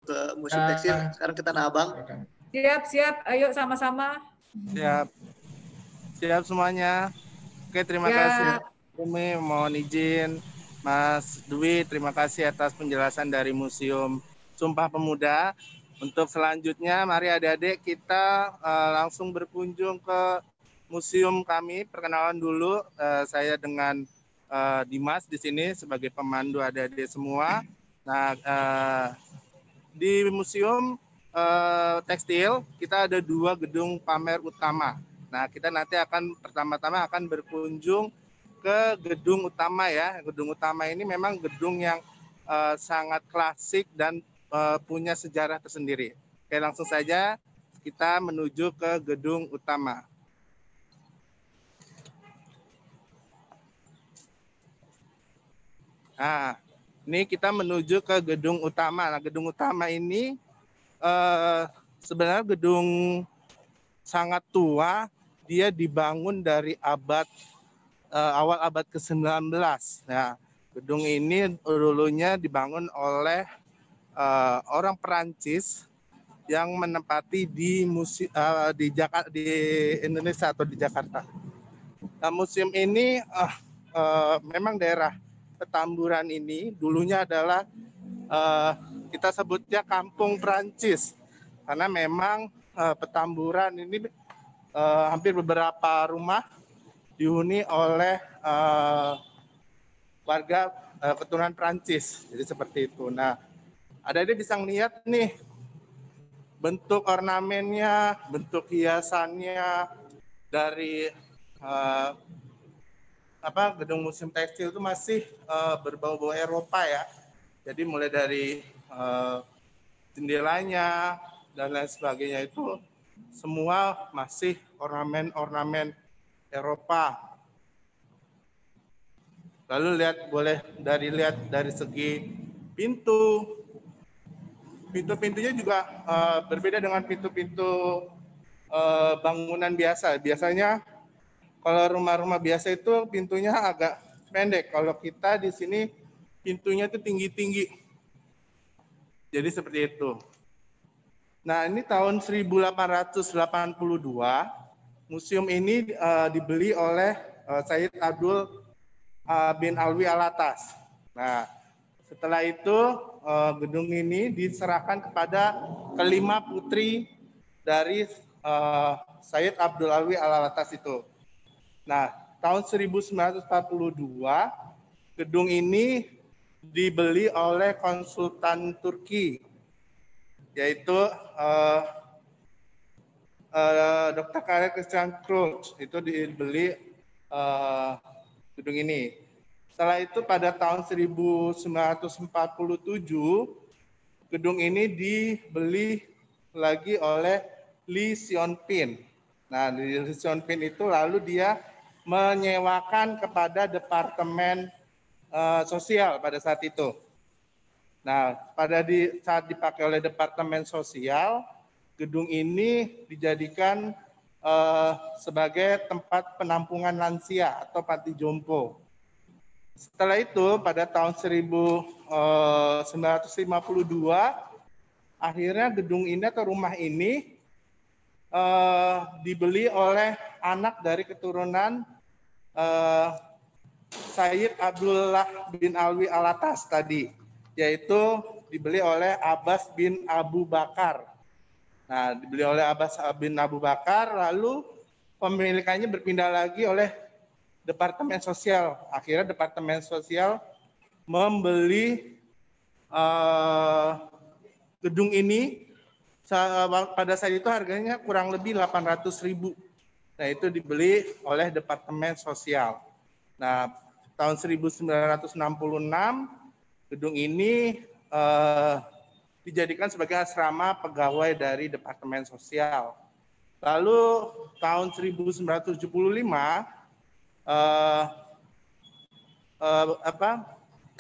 ke Museum Tekstil. Sekarang kita nabang. Siap. Ayo sama-sama. Siap semuanya. Oke, terima kasih. Umi, mohon izin. Mas Dwi, terima kasih atas penjelasan dari Museum Sumpah Pemuda. Untuk selanjutnya, mari adik-adik kita langsung berkunjung ke museum kami. Perkenalan dulu, saya dengan Dimas di sini sebagai pemandu adik-adik semua. Nah, di Museum Tekstil kita ada 2 gedung pamer utama. Nah, kita nanti akan pertama-tama akan berkunjung ke gedung utama ya. Gedung utama ini memang gedung yang sangat klasik dan punya sejarah tersendiri. Oke, langsung saja kita menuju ke gedung utama. Nah, ini kita menuju ke gedung utama. Nah, gedung utama ini sebenarnya gedung sangat tua. Dia dibangun dari awal abad ke-19. Nah, gedung ini dulunya dibangun oleh orang Perancis yang menempati di Indonesia atau di Jakarta. Nah, museum ini memang daerah Petamburan ini dulunya adalah kita sebutnya Kampung Perancis karena memang Petamburan ini hampir beberapa rumah dihuni oleh warga keturunan Perancis. Jadi seperti itu. Nah, adik-adik bisa melihat nih bentuk ornamennya, bentuk hiasannya dari gedung Museum Tekstil itu masih berbau-bau Eropa ya. Jadi mulai dari jendelanya dan lain sebagainya itu semua masih ornamen-ornamen Eropa. Lalu boleh lihat dari segi pintu. Pintu-pintunya juga berbeda dengan pintu-pintu bangunan biasa. Biasanya kalau rumah-rumah biasa itu pintunya agak pendek. Kalau kita di sini pintunya itu tinggi-tinggi. Jadi seperti itu. Nah, ini tahun 1882, museum ini dibeli oleh Said Abdul bin Alwi Alatas. Nah, setelah itu gedung ini diserahkan kepada kelima putri dari Said Abdul Alwi Alatas itu. Nah, tahun 1942 gedung ini dibeli oleh konsultan Turki, yaitu Dr. Karel Christian Kroes. Itu dibeli gedung ini. Setelah itu pada tahun 1947 gedung ini dibeli lagi oleh Lee Seon Pin. Nah, Lee Seon Pin itu lalu dia menyewakan kepada Departemen Sosial pada saat itu. Nah, saat dipakai oleh Departemen Sosial, gedung ini dijadikan sebagai tempat penampungan lansia atau panti jompo. Setelah itu, pada tahun 1952, akhirnya gedung ini atau rumah ini dibeli oleh anak dari keturunan Said Abdullah bin Alwi Alatas tadi, yaitu dibeli oleh Abbas bin Abu Bakar. Nah, dibeli oleh Abbas bin Abu Bakar, lalu pemilikannya berpindah lagi oleh Departemen Sosial. Akhirnya Departemen Sosial membeli gedung ini. Pada saat itu harganya kurang lebih 800.000. Nah, itu dibeli oleh Departemen Sosial. Nah, tahun 1966 gedung ini dijadikan sebagai asrama pegawai dari Departemen Sosial. Lalu tahun 1975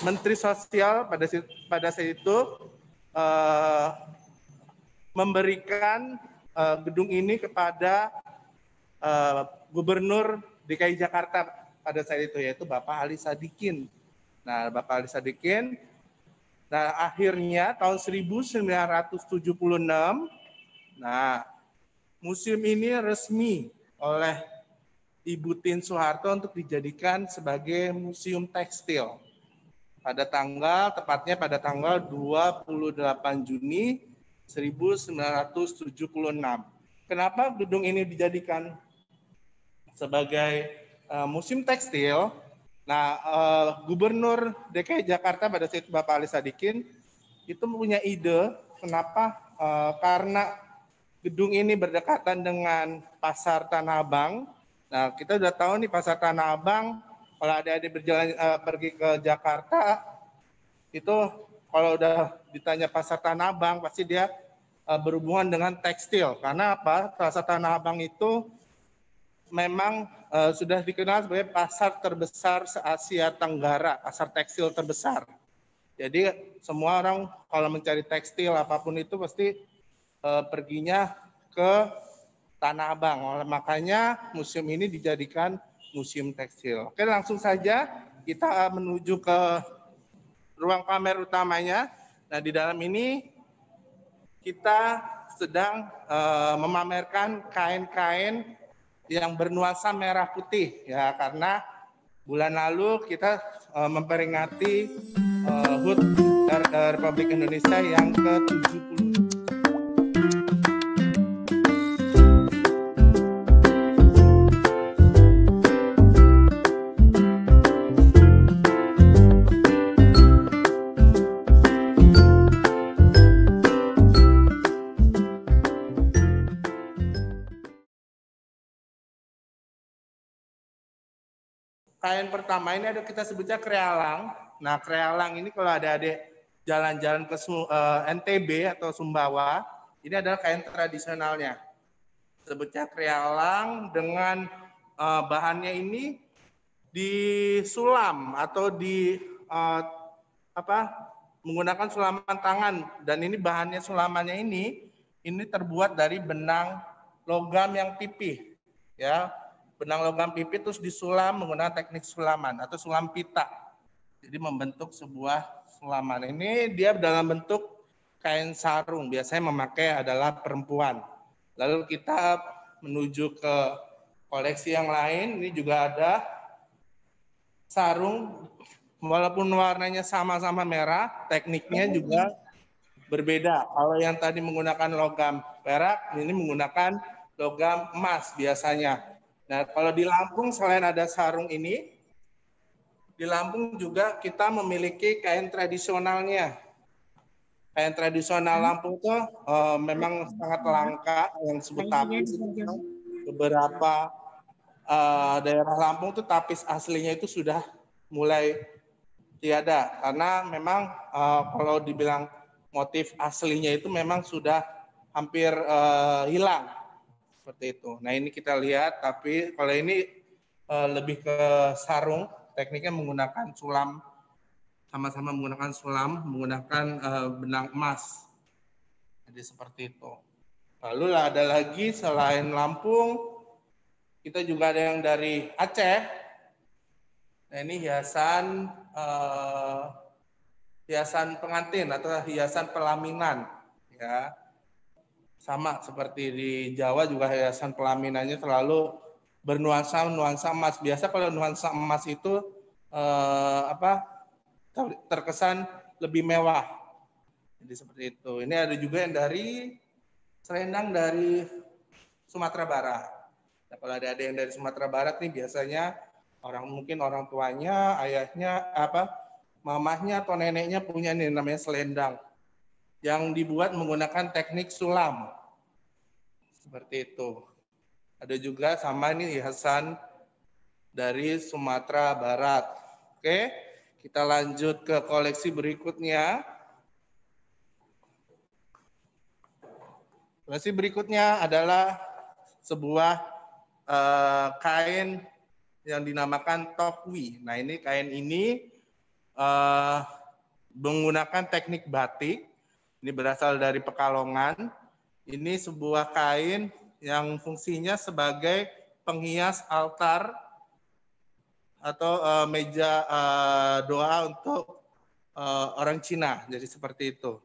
Menteri Sosial pada saat itu memberikan gedung ini kepada Gubernur DKI Jakarta pada saat itu, yaitu Bapak Ali Sadikin. Nah, Bapak Ali Sadikin Nah, akhirnya tahun 1976, nah, museum ini resmi oleh Ibu Tien Soeharto untuk dijadikan sebagai museum tekstil. Tepatnya pada tanggal 28 Juni 1976. Kenapa gedung ini dijadikan sebagai museum tekstil? Nah, Gubernur DKI Jakarta pada saat itu Bapak Ali Sadikin itu punya ide kenapa karena gedung ini berdekatan dengan Pasar Tanah Abang. Nah, kita sudah tahu nih Pasar Tanah Abang, kalau adik-adik berjalan pergi ke Jakarta, itu kalau udah ditanya Pasar Tanah Abang, pasti dia berhubungan dengan tekstil. Karena apa? Pasar Tanah Abang itu memang sudah dikenal sebagai pasar terbesar se-Asia Tenggara, pasar tekstil terbesar. Jadi semua orang kalau mencari tekstil apapun itu pasti perginya ke Tanah Abang. Makanya museum ini dijadikan museum tekstil. Oke, langsung saja kita menuju ke ruang pamer utamanya. Nah, di dalam ini kita sedang memamerkan kain-kain yang bernuansa merah putih ya, karena bulan lalu kita memperingati HUT Republik Indonesia yang ke-70. Kain pertama ini ada kita sebutnya krealang. Nah, krealang ini kalau adik-adik jalan-jalan ke NTB atau Sumbawa, ini adalah kain tradisionalnya. Sebutnya krealang dengan bahannya ini disulam atau menggunakan sulaman tangan, dan ini bahannya sulamannya ini terbuat dari benang logam yang pipih ya. Benang logam pipih terus disulam menggunakan teknik sulaman atau sulam pita. Jadi membentuk sebuah sulaman. Ini dia dalam bentuk kain sarung. Biasanya memakai adalah perempuan. Lalu kita menuju ke koleksi yang lain. Ini juga ada sarung. Walaupun warnanya sama-sama merah, tekniknya juga berbeda. Kalau yang tadi menggunakan logam perak, ini menggunakan logam emas biasanya. Nah, kalau di Lampung selain ada sarung ini, di Lampung juga kita memiliki kain tradisionalnya. Kain tradisional Lampung itu memang sangat langka, yang disebut tapis. Beberapa daerah Lampung itu tapis aslinya itu sudah mulai tiada, karena memang kalau dibilang motif aslinya itu memang sudah hampir hilang. Seperti itu. Nah, ini kita lihat, tapi kalau ini lebih ke sarung, tekniknya menggunakan sulam, sama-sama menggunakan sulam, menggunakan benang emas. Jadi seperti itu. Lalu ada lagi selain Lampung, kita juga ada yang dari Aceh. Nah, ini hiasan pengantin atau hiasan pelaminan, ya. Sama seperti di Jawa juga hiasan pelaminannya selalu bernuansa emas. Biasa kalau nuansa emas itu terkesan lebih mewah. Jadi seperti itu. Ini ada juga yang dari selendang dari Sumatera Barat. Nah, kalau ada yang dari Sumatera Barat nih biasanya mungkin orang tuanya, ayahnya, mamahnya atau neneknya punya nih namanya selendang yang dibuat menggunakan teknik sulam. Seperti itu. Ada juga sama ini hiasan dari Sumatera Barat. Oke, kita lanjut ke koleksi berikutnya. Koleksi berikutnya adalah sebuah kain yang dinamakan tokwi. Nah, ini kain ini menggunakan teknik batik. Ini berasal dari Pekalongan. Ini sebuah kain yang fungsinya sebagai penghias altar atau meja doa untuk orang Cina. Jadi seperti itu.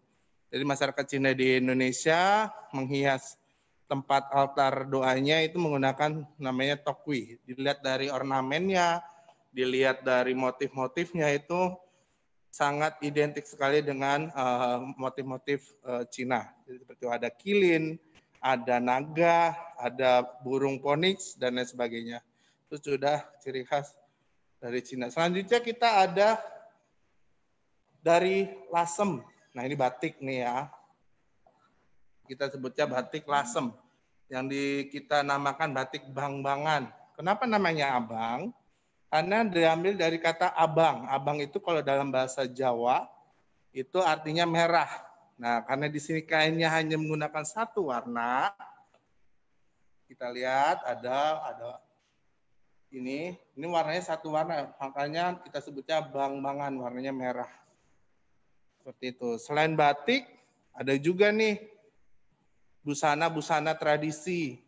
Jadi masyarakat Cina di Indonesia menghias tempat altar doanya itu menggunakan namanya tokwi. Dilihat dari ornamennya, dilihat dari motif-motifnya itu sangat identik sekali dengan motif-motif Cina. Jadi seperti ada kilin, ada naga, ada burung phoenix, dan lain sebagainya. Itu sudah ciri khas dari Cina. Selanjutnya kita ada dari Lasem. Nah ini batik nih ya. Kita sebutnya batik Lasem. Yang kita namakan batik bang-bangan. Kenapa namanya abang? Karena diambil dari kata abang. Abang itu kalau dalam bahasa Jawa itu artinya merah. Nah, karena di sini kainnya hanya menggunakan satu warna, kita lihat ada ini warnanya satu warna, makanya kita sebutnya bang-bangan, warnanya merah. Seperti itu. Selain batik, ada juga nih busana-busana tradisi.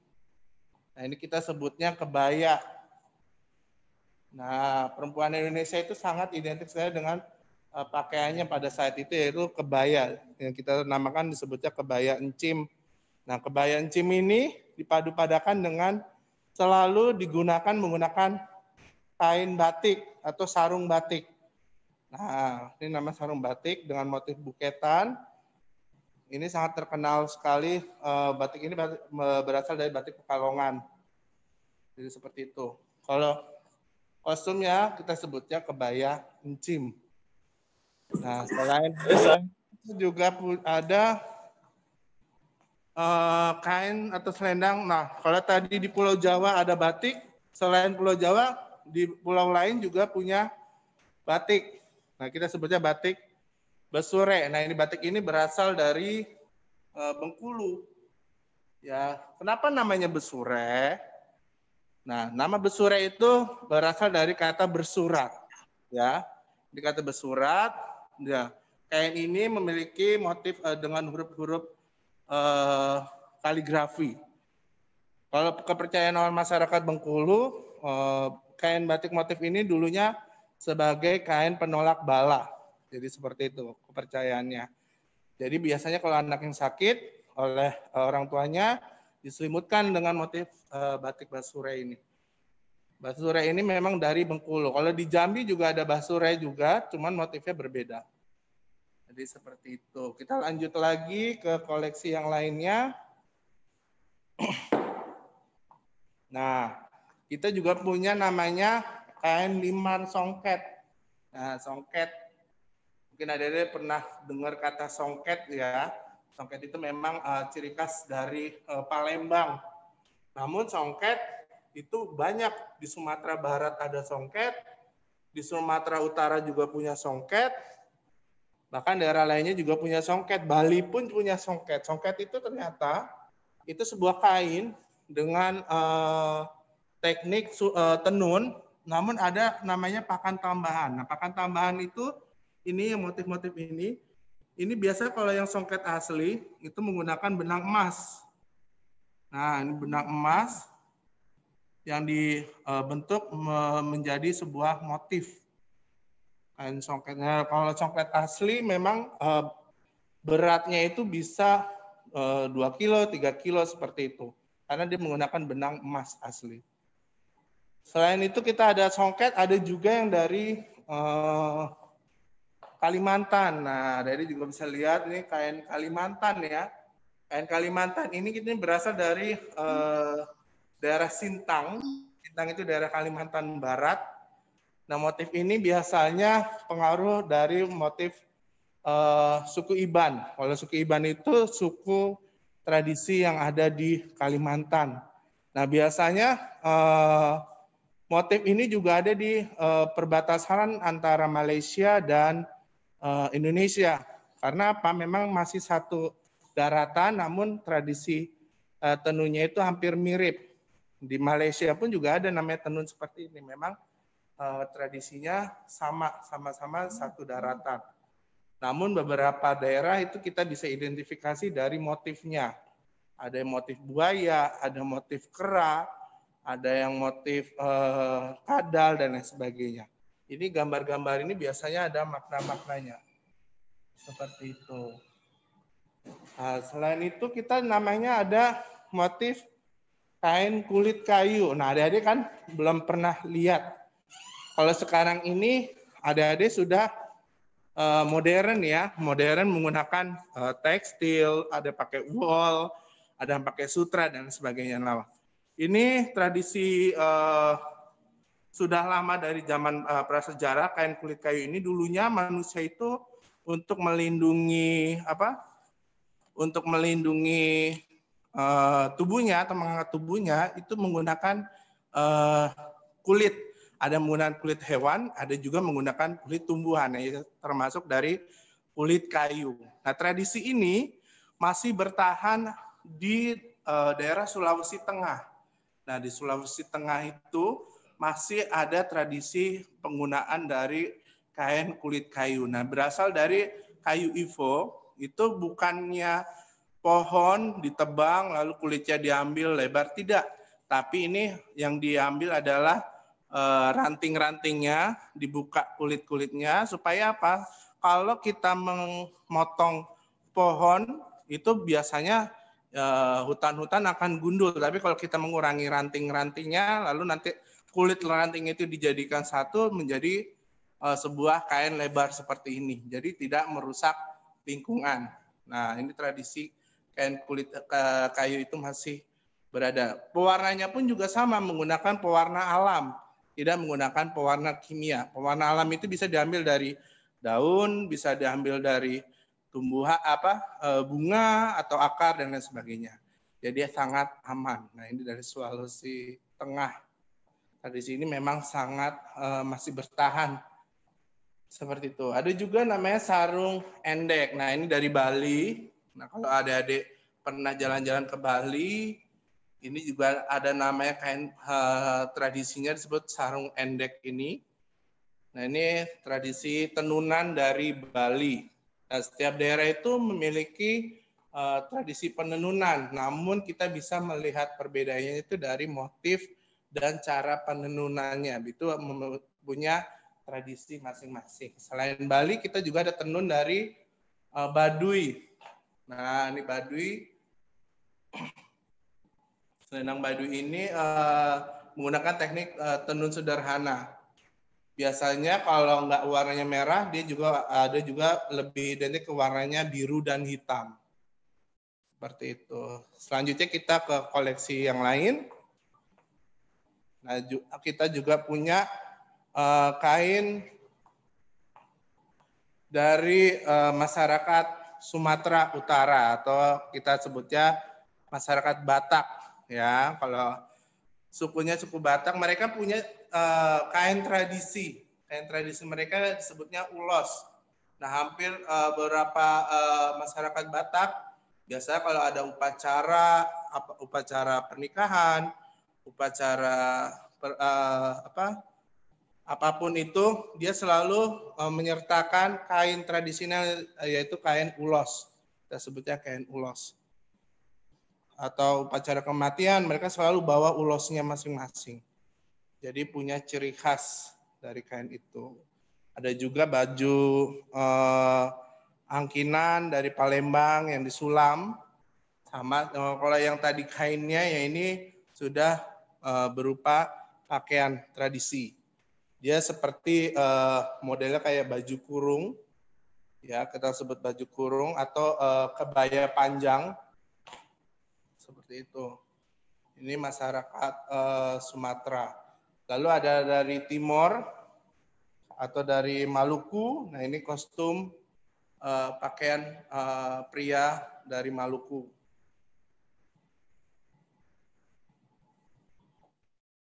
Nah, ini kita sebutnya kebaya. Nah, perempuan Indonesia itu sangat identik sekali dengan pakaiannya pada saat itu, yaitu kebaya. Yang kita namakan disebutnya kebaya encim. Nah, kebaya encim ini dipadu-padakan dengan selalu digunakan menggunakan kain batik atau sarung batik. Nah, ini nama sarung batik dengan motif buketan. Ini sangat terkenal sekali. Batik ini berasal dari batik Pekalongan. Jadi seperti itu. Kalau kostumnya kita sebutnya kebaya encim. Nah, selain itu juga ada kain atau selendang. Nah, kalau tadi di Pulau Jawa ada batik, selain Pulau Jawa, di pulau lain juga punya batik. Nah, kita sebutnya batik Besure. Nah, ini batik ini berasal dari Bengkulu. Ya, kenapa namanya Besure? Nah, nama Besure itu berasal dari kata bersurat. Ya, di kata bersurat, ya, kain ini memiliki motif dengan huruf-huruf kaligrafi. Kalau kepercayaan orang masyarakat Bengkulu, kain batik motif ini dulunya sebagai kain penolak bala. Jadi seperti itu kepercayaannya. Jadi biasanya kalau anak yang sakit oleh orang tuanya diselimutkan dengan motif batik Basure ini. Basure ini memang dari Bengkulu. Kalau di Jambi juga ada Basure juga, cuman motifnya berbeda. Jadi seperti itu. Kita lanjut lagi ke koleksi yang lainnya. Nah, kita juga punya namanya kain liman songket. Nah, songket. Mungkin ada pernah dengar kata songket ya. Songket itu memang ciri khas dari Palembang. Namun songket itu banyak. Di Sumatera Barat ada songket, di Sumatera Utara juga punya songket, bahkan daerah lainnya juga punya songket. Bali pun punya songket. Songket itu ternyata itu sebuah kain dengan teknik tenun, namun ada namanya pakan tambahan. Nah, pakan tambahan itu ini yang motif-motif ini biasa kalau yang songket asli itu menggunakan benang emas. Nah, ini benang emas yang dibentuk menjadi sebuah motif. Kain songketnya, kalau songket asli memang beratnya itu bisa 2 kilo, 3 kilo seperti itu. Karena dia menggunakan benang emas asli. Selain itu kita ada songket, ada juga yang dari Kalimantan. Nah, dari juga bisa lihat ini kain Kalimantan ya. Kain Kalimantan ini kita berasal dari daerah Sintang. Sintang itu daerah Kalimantan Barat. Nah, motif ini biasanya pengaruh dari motif suku Iban. Kalau suku Iban itu suku tradisi yang ada di Kalimantan. Nah, biasanya motif ini juga ada di perbatasan antara Malaysia dan Indonesia. Karena apa? Memang masih satu daratan, namun tradisi tenunnya itu hampir mirip. Di Malaysia pun juga ada namanya tenun seperti ini. Memang tradisinya sama-sama satu daratan. Namun beberapa daerah itu kita bisa identifikasi dari motifnya. Ada yang motif buaya, ada motif kera, ada yang motif kadal, dan lain sebagainya. Ini gambar-gambar ini biasanya ada makna-maknanya. Seperti itu. Nah, selain itu kita namanya ada motif kain kulit kayu. Nah, adik-adik kan belum pernah lihat. Kalau sekarang ini adik-adik sudah modern ya, modern menggunakan tekstil, ada pakai wool, ada yang pakai sutra dan sebagainya. Nah, ini tradisi sudah lama dari zaman prasejarah. Kain kulit kayu ini dulunya manusia itu untuk melindungi Untuk melindungi tubuhnya atau mengangkat tubuhnya itu menggunakan kulit. Ada menggunakan kulit hewan, ada juga menggunakan kulit tumbuhan, termasuk dari kulit kayu. Nah, tradisi ini masih bertahan di daerah Sulawesi Tengah. Nah, di Sulawesi Tengah itu masih ada tradisi penggunaan dari kain kulit kayu. Nah, berasal dari kayu Ivo, itu bukannya pohon ditebang lalu kulitnya diambil lebar, tidak. Tapi ini yang diambil adalah ranting-rantingnya, dibuka kulit-kulitnya supaya apa? Kalau kita memotong pohon itu biasanya hutan-hutan akan gundul, tapi kalau kita mengurangi ranting-rantingnya, lalu nanti kulit ranting itu dijadikan satu menjadi sebuah kain lebar seperti ini. Jadi tidak merusak lingkungan. Nah, ini tradisi kain kulit kayu itu masih berada. Pewarnanya pun juga sama, menggunakan pewarna alam, tidak menggunakan pewarna kimia. Pewarna alam itu bisa diambil dari daun, bisa diambil dari tumbuhan bunga atau akar dan lain sebagainya. Jadi sangat aman. Nah, ini dari Sulawesi Tengah. Tradisi ini memang sangat masih bertahan seperti itu. Ada juga namanya sarung endek. Nah, ini dari Bali. Nah, kalau adik-adik pernah jalan-jalan ke Bali, ini juga ada namanya kain tradisinya disebut sarung endek ini. Nah, ini tradisi tenunan dari Bali. Nah, setiap daerah itu memiliki tradisi penenunan, namun kita bisa melihat perbedaannya itu dari motif dan cara penenunannya. Itu punya tradisi masing-masing. Selain Bali, kita juga ada tenun dari Baduy. Nah, ini Baduy. Selendang Baduy ini menggunakan teknik tenun sederhana. Biasanya kalau nggak warnanya merah, dia juga ada juga lebih identik ke warnanya biru dan hitam. Seperti itu. Selanjutnya kita ke koleksi yang lain. Nah, kita juga punya kain dari masyarakat Sumatera Utara atau kita sebutnya masyarakat Batak. Ya, kalau sukunya suku Batak, mereka punya kain tradisi. Kain tradisi mereka disebutnya ulos. Nah, hampir beberapa masyarakat Batak, biasanya kalau ada upacara pernikahan, upacara apapun itu, dia selalu menyertakan kain tradisional, yaitu kain ulos. Kita sebutnya kain ulos. Atau upacara kematian, mereka selalu bawa ulosnya masing-masing. Jadi punya ciri khas dari kain itu. Ada juga baju angkinan dari Palembang yang disulam. Sama kalau yang tadi kainnya, ya ini sudah berupa pakaian tradisi. Dia seperti modelnya kayak baju kurung, ya kita sebut baju kurung atau kebaya panjang. Seperti itu. Ini masyarakat Sumatera. Lalu ada dari Timor atau dari Maluku. Nah, ini kostum pakaian pria dari Maluku.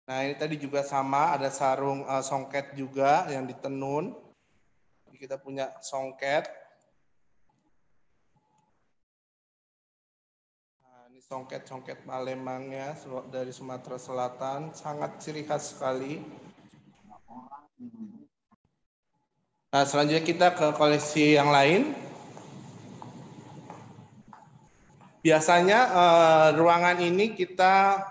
Nah, ini tadi juga sama, ada sarung songket juga yang ditenun. Kita punya songket. Songket-songket Palembangnya dari Sumatera Selatan, sangat ciri khas sekali. Nah, selanjutnya kita ke koleksi yang lain. Biasanya ruangan ini kita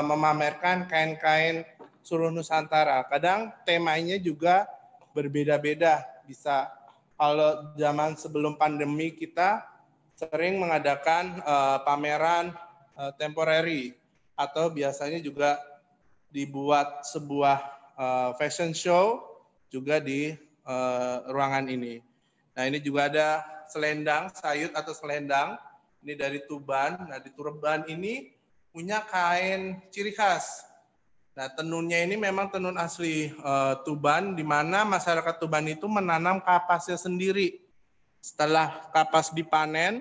memamerkan kain-kain seluruh Nusantara. Kadang temanya juga berbeda-beda, bisa Kalau zaman sebelum pandemi kita sering mengadakan pameran temporary atau biasanya juga dibuat sebuah fashion show juga di ruangan ini. Nah, ini juga ada selendang, sayut atau selendang. Ini dari Tuban. Nah, di Tuban ini punya kain ciri khas. Nah, tenunnya ini memang tenun asli Tuban, di mana masyarakat Tuban itu menanam kapasnya sendiri. Setelah kapas dipanen,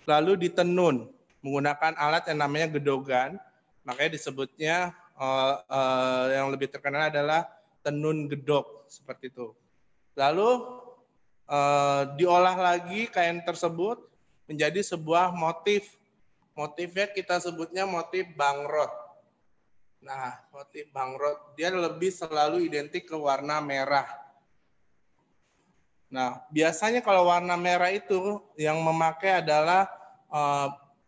lalu ditenun menggunakan alat yang namanya gedogan. Makanya disebutnya yang lebih terkenal adalah tenun gedok, seperti itu. Lalu diolah lagi kain tersebut menjadi sebuah motif. Motifnya kita sebutnya motif bangrot. Nah, motif bangrot dia lebih selalu identik ke warna merah. Nah, biasanya kalau warna merah itu yang memakai adalah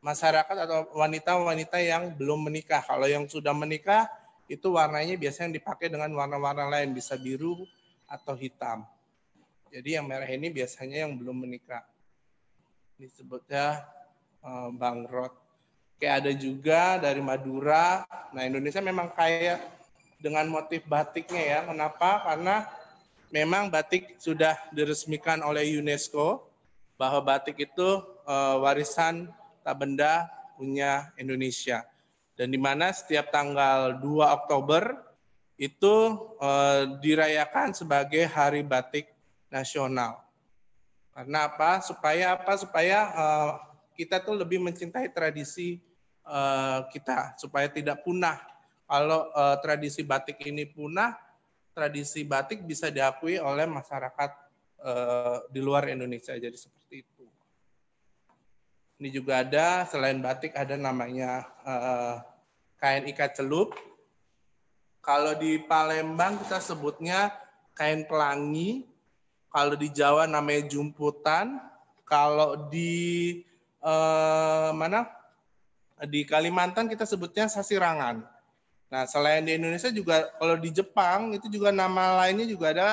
masyarakat atau wanita-wanita yang belum menikah. Kalau yang sudah menikah, itu warnanya biasanya dipakai dengan warna-warna lain, bisa biru atau hitam. Jadi yang merah ini biasanya yang belum menikah. Disebutnya bangrot. Kayak ada juga dari Madura. Nah, Indonesia memang kaya dengan motif batiknya ya. Kenapa? Karena memang batik sudah diresmikan oleh UNESCO bahwa batik itu warisan tak benda punya Indonesia. Dan di mana setiap tanggal 2 Oktober itu dirayakan sebagai Hari Batik Nasional. Karena apa? Supaya kita tuh lebih mencintai tradisi kita supaya tidak punah. Kalau tradisi batik ini punah, tradisi batik bisa diakui oleh masyarakat di luar Indonesia. Jadi seperti itu. Ini juga ada selain batik ada namanya kain ikat celup. Kalau di Palembang kita sebutnya kain pelangi. Kalau di Jawa namanya jumputan. Kalau di di Kalimantan kita sebutnya sasirangan. Nah, selain di Indonesia juga kalau di Jepang itu juga nama lainnya juga ada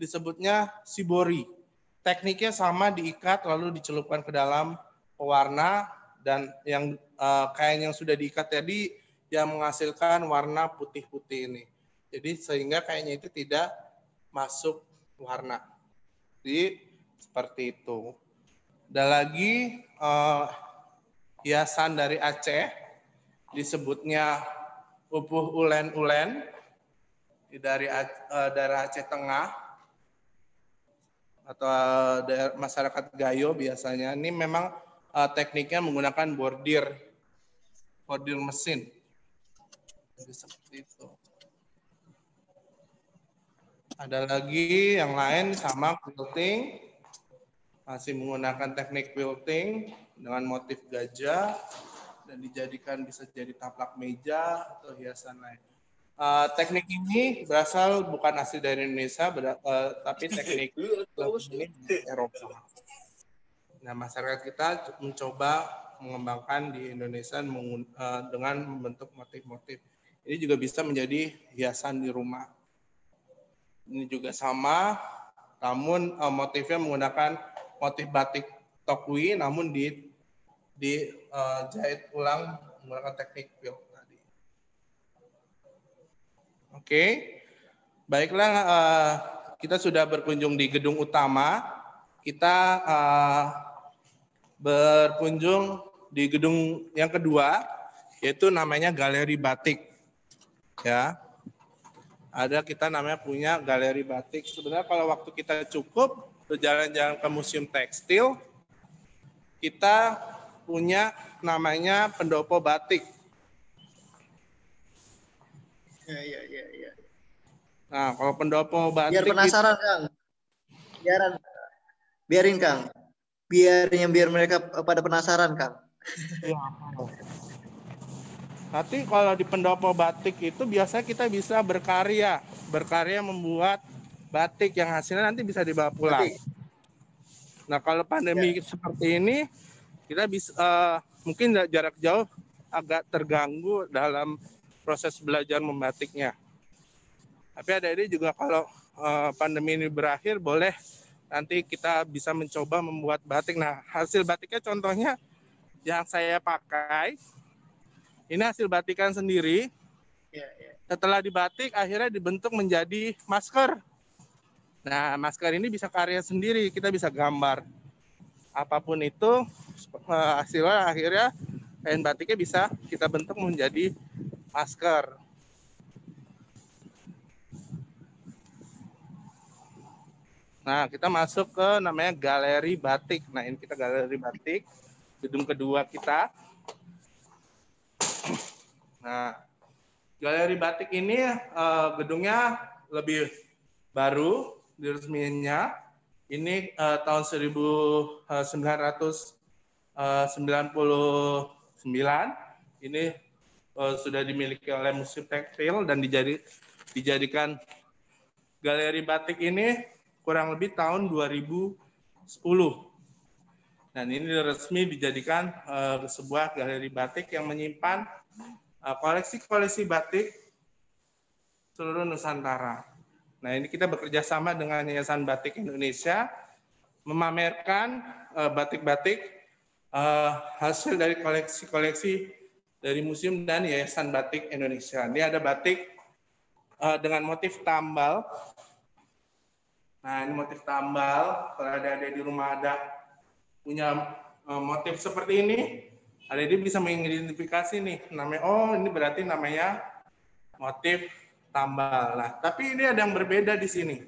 disebutnya shibori. Tekniknya sama, diikat lalu dicelupkan ke dalam pewarna dan yang kain yang sudah diikat tadi yang menghasilkan warna putih-putih ini. Jadi sehingga kainnya itu tidak masuk warna. Jadi seperti itu. Ada lagi hiasan dari Aceh, disebutnya upuh ulen-ulen dari daerah Aceh Tengah atau daerah masyarakat Gayo biasanya. Ini memang tekniknya menggunakan bordir mesin. Jadi seperti itu. Ada lagi yang lain sama quilting, masih menggunakan teknik quilting dengan motif gajah dan dijadikan bisa jadi taplak meja atau hiasan lain. Teknik ini berasal bukan asli dari Indonesia, tapi teknik ini dari Eropa. Nah, masyarakat kita mencoba mengembangkan di Indonesia dengan membentuk motif-motif. Ini juga bisa menjadi hiasan di rumah. Ini juga sama, namun motifnya menggunakan motif batik Tokui, namun dijahit ulang menggunakan teknik quilt tadi. Oke, baiklah, kita sudah berkunjung di gedung utama. Kita berkunjung di gedung yang kedua, yaitu namanya Galeri Batik. Ya, ada kita namanya punya Galeri Batik. Sebenarnya kalau waktu kita cukup berjalan-jalan ke Museum Tekstil, kita punya namanya Pendopo Batik. Ya. Nah, kalau Pendopo Batik Biar penasaran, Kang. Biarin, Kang. Biar mereka pada penasaran, Kang. Ya. Tapi kalau di Pendopo Batik itu biasanya kita bisa berkarya membuat batik yang hasilnya nanti bisa dibawa pulang. Batik. Nah, kalau pandemi seperti ini, kita bisa mungkin jarak jauh agak terganggu dalam proses belajar membatiknya. Tapi ada ini juga kalau pandemi ini berakhir, boleh nanti kita bisa mencoba membuat batik. Nah, hasil batiknya contohnya yang saya pakai, ini hasil batikan sendiri. Setelah dibatik, akhirnya dibentuk menjadi masker. Nah, masker ini bisa karya sendiri, kita bisa gambar. Apapun itu, hasilnya akhirnya kain batiknya bisa kita bentuk menjadi masker. Nah, kita masuk ke namanya Galeri Batik. Nah, ini kita Galeri Batik, gedung kedua kita. Nah, Galeri Batik ini gedungnya lebih baru diresminya. Ini tahun 1999. Ini sudah dimiliki oleh Museum Tekstil dan dijadikan Galeri Batik ini kurang lebih tahun 2010. Dan ini resmi dijadikan sebuah galeri batik yang menyimpan koleksi-koleksi batik seluruh Nusantara. Nah, ini kita bekerja sama dengan Yayasan Batik Indonesia memamerkan batik-batik hasil dari koleksi-koleksi dari museum dan Yayasan Batik Indonesia. Ini ada batik dengan motif tambal. Nah, ini motif tambal. Kalau ada di rumah ada punya motif seperti ini, adik bisa mengidentifikasi nih namanya. Oh, ini berarti namanya motif tambal. Nah, tapi ini ada yang berbeda di sini.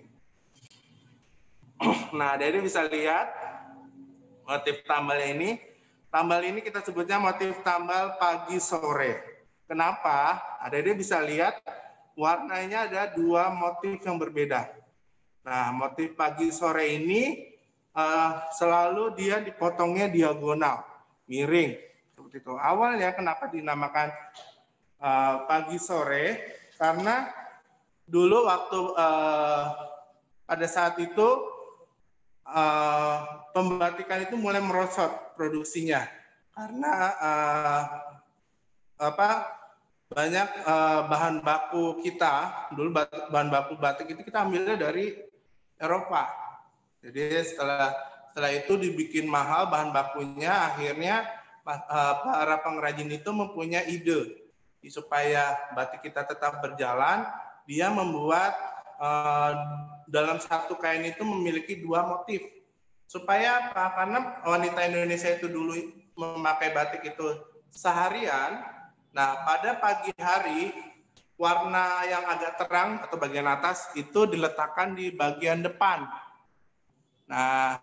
Nah, adik bisa lihat motif tambalnya ini. Tambal ini kita sebutnya motif tambal pagi sore. Kenapa? Adik bisa lihat warnanya ada dua motif yang berbeda. Nah, motif pagi sore ini selalu dia dipotongnya diagonal, miring. Seperti itu. Awalnya kenapa dinamakan pagi sore? Karena dulu waktu pada saat itu pembatikan itu mulai merosot produksinya. Karena banyak bahan baku kita, dulu bahan baku batik itu kita ambilnya dari Eropa. Jadi setelah itu dibikin mahal bahan bakunya, akhirnya para pengrajin itu mempunyai ide supaya batik kita tetap berjalan, dia membuat dalam satu kain itu memiliki dua motif. Supaya apa? Karena wanita Indonesia itu dulu memakai batik itu seharian. Nah, pada pagi hari warna yang agak terang atau bagian atas itu diletakkan di bagian depan. Nah,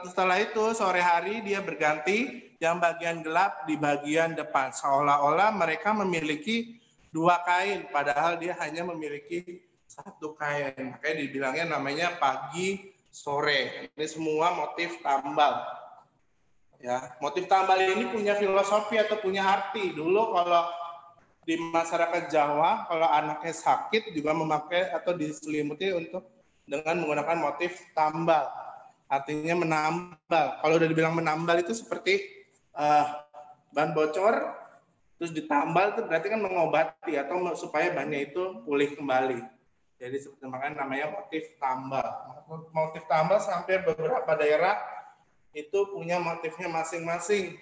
setelah itu sore hari dia berganti yang bagian gelap di bagian depan. Seolah-olah mereka memiliki dua kain, padahal dia hanya memiliki satu kain. Makanya dibilangnya namanya pagi sore. Ini semua motif tambal. Ya, motif tambal ini punya filosofi atau punya arti. Dulu kalau di masyarakat Jawa, kalau anaknya sakit juga memakai atau diselimuti dengan menggunakan motif tambal. Artinya menambal. Kalau udah dibilang menambal itu seperti bahan bocor, terus ditambal itu berarti kan mengobati atau supaya bahannya itu pulih kembali. Jadi seperti makanya namanya motif tambal. Motif tambal sampai beberapa daerah itu punya motifnya masing-masing.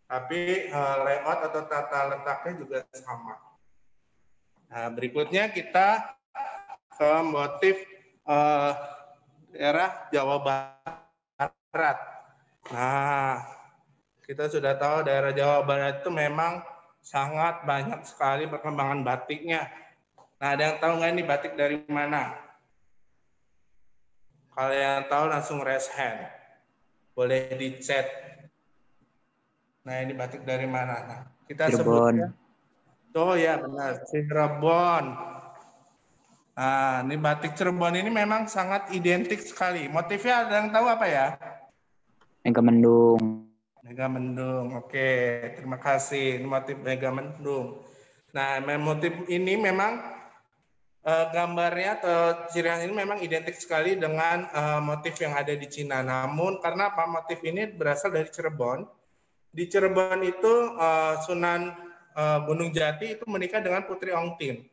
Tapi layout atau tata letaknya juga sama. Nah, berikutnya kita ke motif daerah Jawa Barat. Nah, kita sudah tahu daerah Jawa Barat itu memang sangat banyak sekali perkembangan batiknya. Nah, ada yang tahu nggak ini batik dari mana? Kalau yang tahu langsung raise hand. Boleh di chat. Nah, ini batik dari mana? Nah, kita sebutnya. Oh ya, benar. Cirebon. Nah, ini batik Cirebon ini memang sangat identik sekali. Motifnya ada yang tahu apa ya? Megamendung. Megamendung. Oke, terima kasih. Ini motif Megamendung. Nah, motif ini memang gambarnya atau ciri khas ini memang identik sekali dengan motif yang ada di Cina. Namun karena apa? Motif ini berasal dari Cirebon. Di Cirebon itu Sunan Gunung Jati itu menikah dengan Putri Ongtin.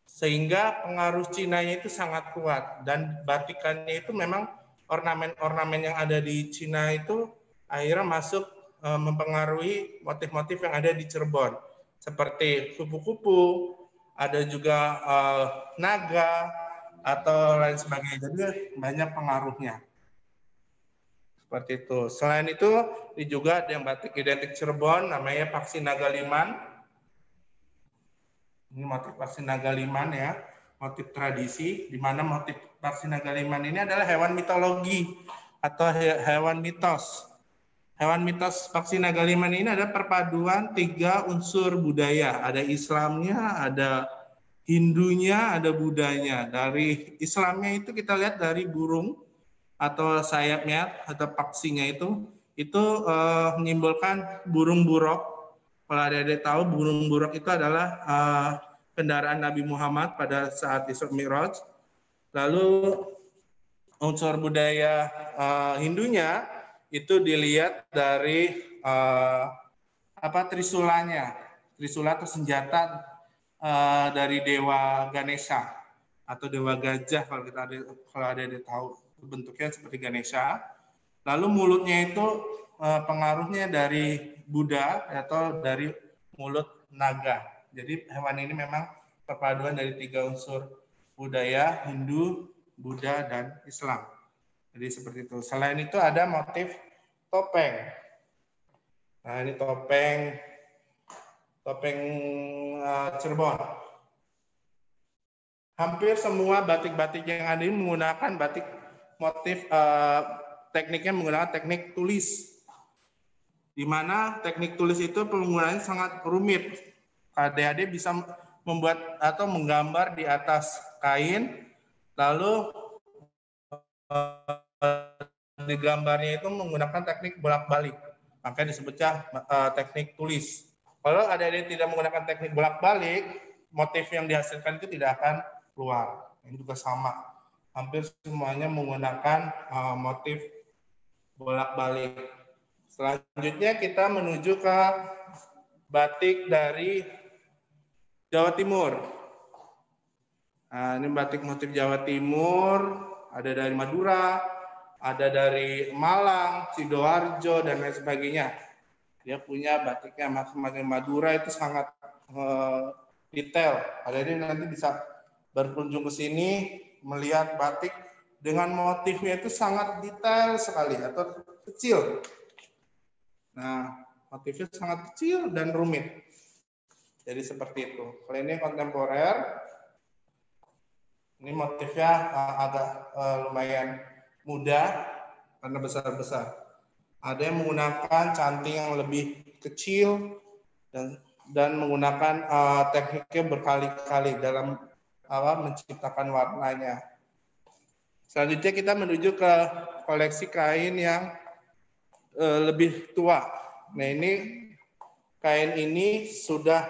Sehingga pengaruh Cinanya itu sangat kuat, dan batikannya itu memang ornamen-ornamen yang ada di Cina itu akhirnya masuk mempengaruhi motif-motif yang ada di Cirebon, seperti kupu-kupu, ada juga naga atau lain sebagainya. Jadi banyak pengaruhnya. Seperti itu. Selain itu juga ada yang batik identik Cirebon namanya Paksi Nagaliman. Ini motif Paksi Nagaliman ya, motif tradisi, di mana motif Paksi Nagaliman ini adalah hewan mitologi atau hewan mitos. Hewan mitos Paksi Nagaliman ini ada perpaduan 3 unsur budaya. Ada Islamnya, ada Hindunya, ada Budanya. Dari Islamnya itu kita lihat dari burung atau sayapnya atau paksinya itu menyimbolkan burung buruk. Kalau adik-adik tahu, burung buruk itu adalah kendaraan Nabi Muhammad pada saat Isra Mi'raj. Lalu unsur budaya Hindunya itu dilihat dari trisulanya, trisula atau senjata dari dewa Ganesha atau dewa gajah kalau adik-adik tahu, bentuknya seperti Ganesha. Lalu mulutnya itu pengaruhnya dari Buddha atau dari mulut naga. Jadi hewan ini memang perpaduan dari 3 unsur budaya Hindu, Buddha, dan Islam. Jadi seperti itu. Selain itu ada motif topeng. Nah ini topeng Cirebon. Hampir semua batik-batik yang ada ini menggunakan batik motif tekniknya menggunakan teknik tulis, di mana teknik tulis itu penggunaannya sangat rumit. Adik-adik bisa membuat atau menggambar di atas kain, lalu di gambarnya itu menggunakan teknik bolak-balik, makanya disebutnya teknik tulis. Kalau adik-adik tidak menggunakan teknik bolak-balik, motif yang dihasilkan itu tidak akan keluar. Ini juga sama, hampir semuanya menggunakan motif bolak-balik. Selanjutnya kita menuju ke batik dari Jawa Timur. Nah, ini batik motif Jawa Timur, ada dari Madura, ada dari Malang, Sidoarjo, dan lain sebagainya. Dia punya batiknya masing-masing. Madura itu sangat detail. Jadi nanti bisa berkunjung ke sini melihat batik dengan motifnya itu sangat detail sekali atau kecil. Nah, motifnya sangat kecil dan rumit. Jadi seperti itu. Kalau ini kontemporer, ini motifnya agak lumayan mudah karena besar-besar. Ada yang menggunakan canting yang lebih kecil dan menggunakan tekniknya berkali-kali dalam menciptakan warnanya. Selanjutnya kita menuju ke koleksi kain yang lebih tua. Nah ini kain ini sudah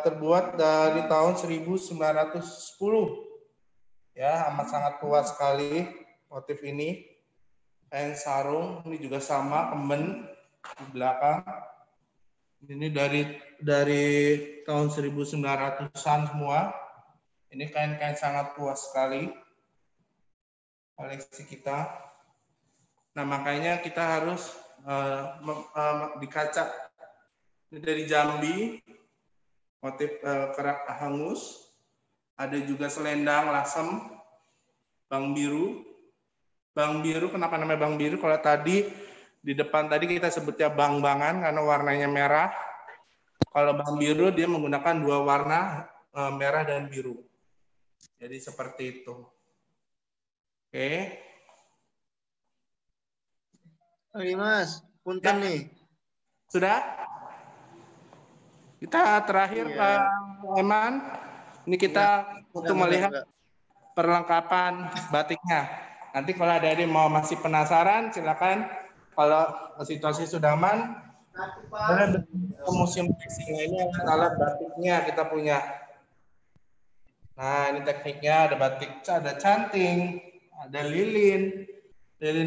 terbuat dari tahun 1910. Ya, amat sangat tua sekali motif ini. Kain sarung ini juga sama, kemen di belakang. Ini dari tahun 1900-an semua. Ini kain-kain sangat tua sekali koleksi kita. Nah, makanya kita harus dikaca. Ini dari Jambi, motif kerak hangus. Ada juga selendang lasem, bang biru. Bang biru, kenapa namanya bang biru? Kalau tadi di depan tadi kita sebutnya bang-bangan karena warnanya merah. Kalau bang biru dia menggunakan 2 warna, merah dan biru. Jadi seperti itu. Oke. Ini Mas, punten Ya. nih. Sudah? Kita terakhir Pak Eman. Ini kita untuk melihat perlengkapan batiknya. Nanti kalau ada yang mau masih penasaran, silakan. Kalau situasi sudah aman, boleh ke museum Paksinya. Ini alat batiknya kita punya. Nah, ini tekniknya ada batik, ada canting, ada lilin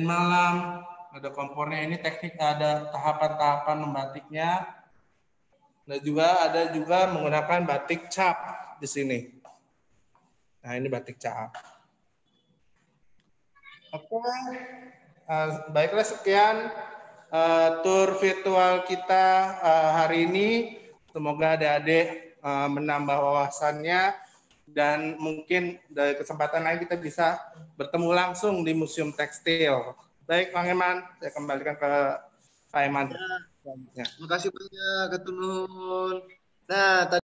malam, ada kompornya. Ini teknik, ada tahapan-tahapan membatiknya. Dan juga ada menggunakan batik cap di sini. Nah, ini batik cap. Oke, baiklah sekian tur virtual kita hari ini. Semoga adik-adik menambah wawasannya dan mungkin dari kesempatan lain kita bisa bertemu langsung di Museum Tekstil. Baik, Bang Eman, saya kembalikan ke Pak Eman. Terima kasih banyak, Ketua. Nah,